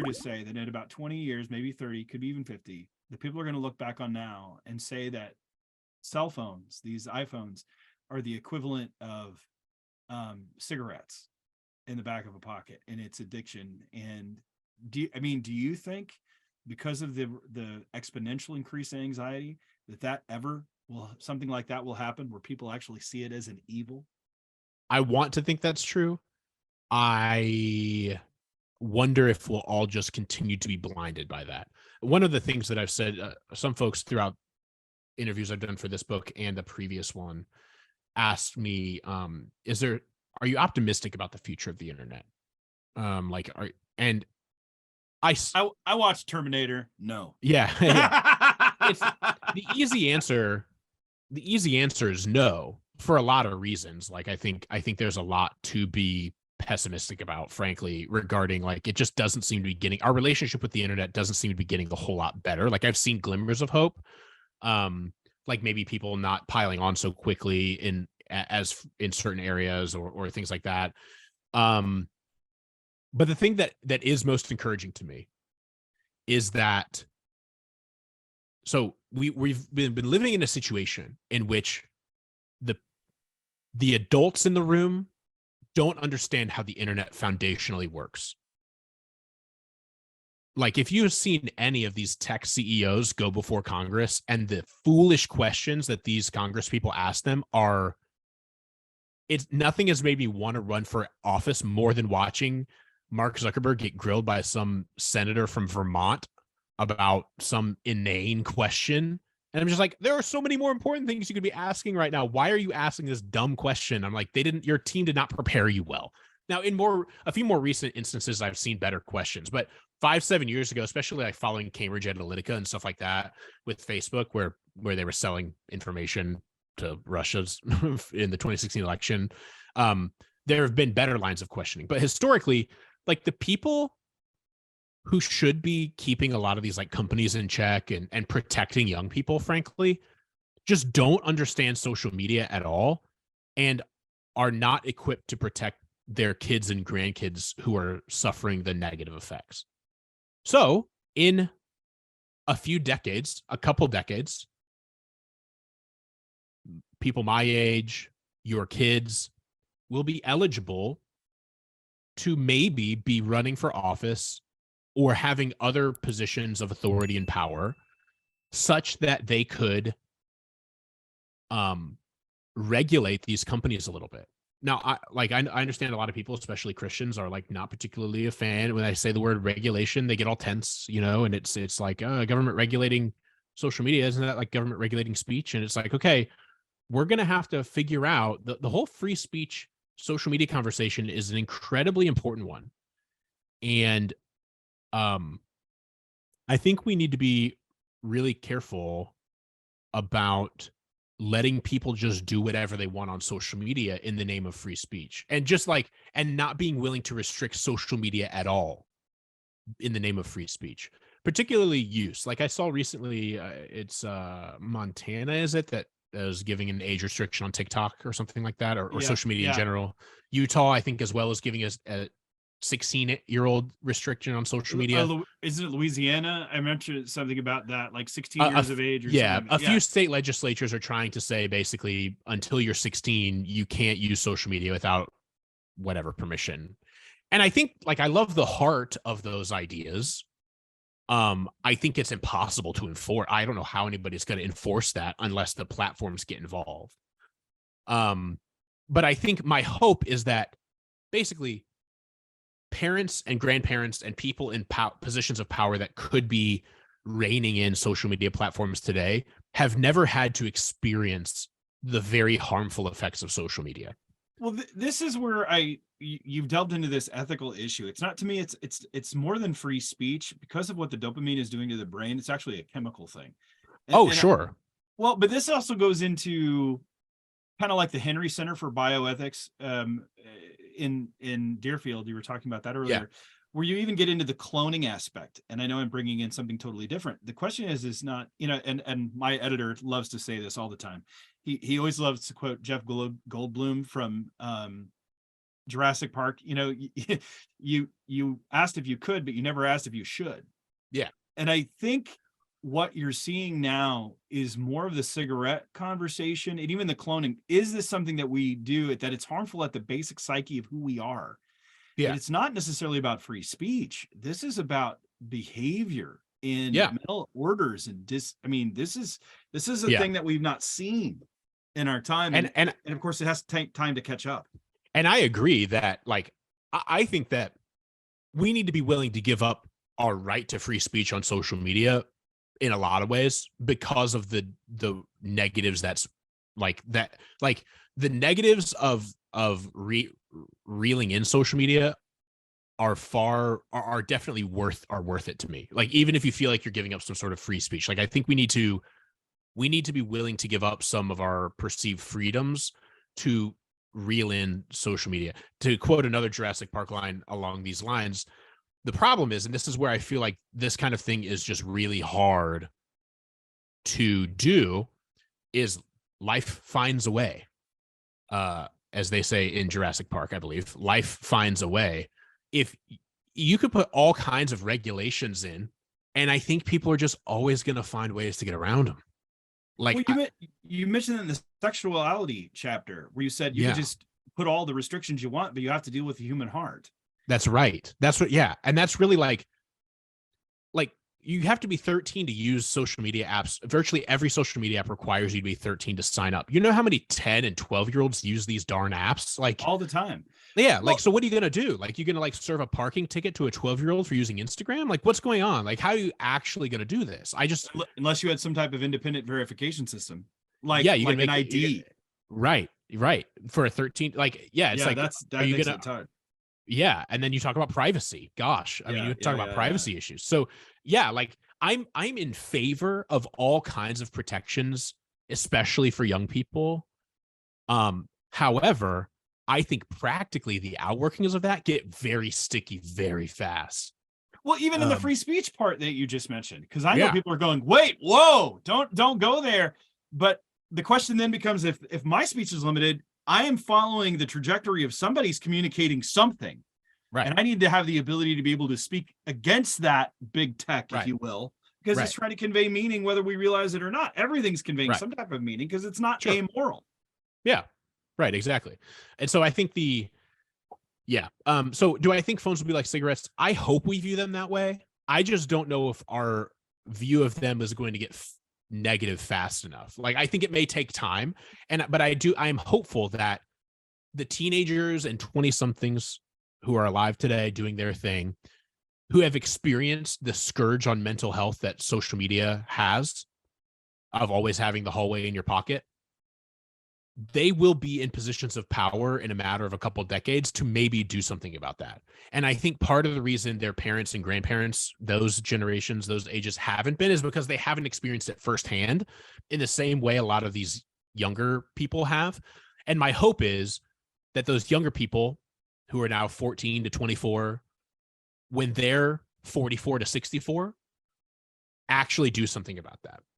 venture to say that in about 20 years, maybe 30, could be even 50, the people are going to look back on now and say that cell phones, these iPhones, are the equivalent of cigarettes in the back of a pocket and its addiction. And do you think because of the exponential increase in anxiety that something like that will happen where people actually see it as an evil? I want to think that's true. I wonder if we'll all just continue to be blinded by that. One of the things that I've said, some folks throughout interviews I've done for this book and the previous one asked me, are you optimistic about the future of the internet? I watched Terminator. No. Yeah. Yeah. It's the easy answer. The easy answer is no, for a lot of reasons. Like, I think there's a lot to be pessimistic about, frankly, regarding, like, it just doesn't seem to be getting, our relationship with the internet doesn't seem to be getting a whole lot better. Like, I've seen glimmers of hope. Like maybe people not piling on so quickly in certain areas or things like that. But the thing that is most encouraging to me is that, so we've been living in a situation in which the adults in the room don't understand how the internet foundationally works. Like, if you've seen any of these tech CEOs go before Congress, and the foolish questions that these Congress people ask them nothing has made me want to run for office more than watching Mark Zuckerberg get grilled by some senator from Vermont about some inane question. And I'm just like, there are so many more important things you could be asking right now. Why are you asking this dumb question? I'm like, your team did not prepare you well. Now, in a few more recent instances, I've seen better questions, but 5-7 years ago, especially like following Cambridge Analytica and stuff like that with Facebook, where they were selling information to Russia's in the 2016 election, there have been better lines of questioning. But historically, like, the people who should be keeping a lot of these like companies in check and protecting young people, frankly, just don't understand social media at all and are not equipped to protect their kids and grandkids who are suffering the negative effects. So in a couple decades, people my age, your kids, will be eligible to maybe be running for office or having other positions of authority and power such that they could regulate these companies a little bit. Now, I understand a lot of people, especially Christians, are like not particularly a fan. When I say the word regulation, they get all tense, and it's like, government regulating social media, isn't that like government regulating speech? And it's like, okay, we're going to have to figure out the whole free speech social media conversation is an incredibly important one. And I think we need to be really careful about letting people just do whatever they want on social media in the name of free speech, and not being willing to restrict social media at all in the name of free speech, particularly use. Like, I saw recently, it's Montana, is it, that is giving an age restriction on TikTok or something like that, or social media in general. Utah, I think, as well, is giving us a 16-year-old restriction on social media. Isn't it Louisiana? I mentioned something about that, like 16 years of age. Or something. A few state legislatures are trying to say, basically, until you're 16, you can't use social media without whatever permission. And I think, like, I love the heart of those ideas. I think it's impossible to enforce. I don't know how anybody's going to enforce that unless the platforms get involved. But I think my hope is that basically parents and grandparents and people in positions of power that could be reining in social media platforms today have never had to experience the very harmful effects of social media. Well, this is where you've delved into this ethical issue. It's not, to me, it's more than free speech because of what the dopamine is doing to the brain. It's actually a chemical thing. Sure. But this also goes into kind of like the Henry Center for Bioethics in Deerfield. You were talking about that earlier, where you even get into the cloning aspect. And I know I'm bringing in something totally different. The question is not, and my editor loves to say this all the time. He always loves to quote Jeff Goldblum from Jurassic Park, you asked if you could, but you never asked if you should. Yeah. And I think what you're seeing now is more of the cigarette conversation and even the cloning. Is this something that we do that it's harmful at the basic psyche of who we are? Yeah. But it's not necessarily about free speech. This is about behavior in Yeah. mental orders and this is a Yeah. thing that we've not seen in our time. And of course it has to take time to catch up. And I agree that, like, I think that we need to be willing to give up our right to free speech on social media in a lot of ways because of the negatives that's like that, like the negatives of reeling in social media are definitely worth it to me. Like, even if you feel like you're giving up some sort of free speech, like I think we need to be willing to give up some of our perceived freedoms to reel in social media. To quote another Jurassic Park line along these lines, the problem is, and this is where I feel like this kind of thing is just really hard to do, is life finds a way. As they say in Jurassic Park, I believe, life finds a way. If you could put all kinds of regulations in, and I think people are just always going to find ways to get around them. Like, well, you mentioned in the sexuality chapter where you said you could just put all the restrictions you want, but you have to deal with the human heart. That's right. That's what, yeah. And that's really like you have to be 13 to use social media apps. Virtually every social media app requires you to be 13 to sign up. You know how many 10 and 12-year-olds use these darn apps? Like, all the time. Yeah. Like, so what are you going to do? Like, you're going to like serve a parking ticket to a 12-year-old for using Instagram? Like, what's going on? Like, how are you actually going to do this? Unless you had some type of independent verification system, like, yeah, you like can make an ID. Right. For a 13, like, yeah, it's like, that makes it hard. Yeah. And then you talk about privacy. Gosh. I mean, you talk about privacy issues. So yeah, like I'm in favor of all kinds of protections, especially for young people. However, I think practically the outworkings of that get very sticky very fast. Well, even in the free speech part that you just mentioned, because I know people are going, wait, whoa, don't go there. But the question then becomes, if my speech is limited, I am following the trajectory of somebody's communicating something. Right. And I need to have the ability to be able to speak against that big tech, if you will, because it's trying to convey meaning, whether we realize it or not. Everything's conveying some type of meaning because it's not amoral. Yeah, right. Exactly. And so I think so do I think phones will be like cigarettes? I hope we view them that way. I just don't know if our view of them is going to get negative fast enough. Like, I think it may take time. But I'm hopeful that the teenagers and 20-somethings who are alive today doing their thing, who have experienced the scourge on mental health that social media has, of always having the hallway in your pocket, they will be in positions of power in a matter of a couple of decades to maybe do something about that. And I think part of the reason their parents and grandparents, those generations, those ages, haven't been is because they haven't experienced it firsthand in the same way a lot of these younger people have. And my hope is that those younger people who are now 14 to 24, when they're 44 to 64, actually do something about that.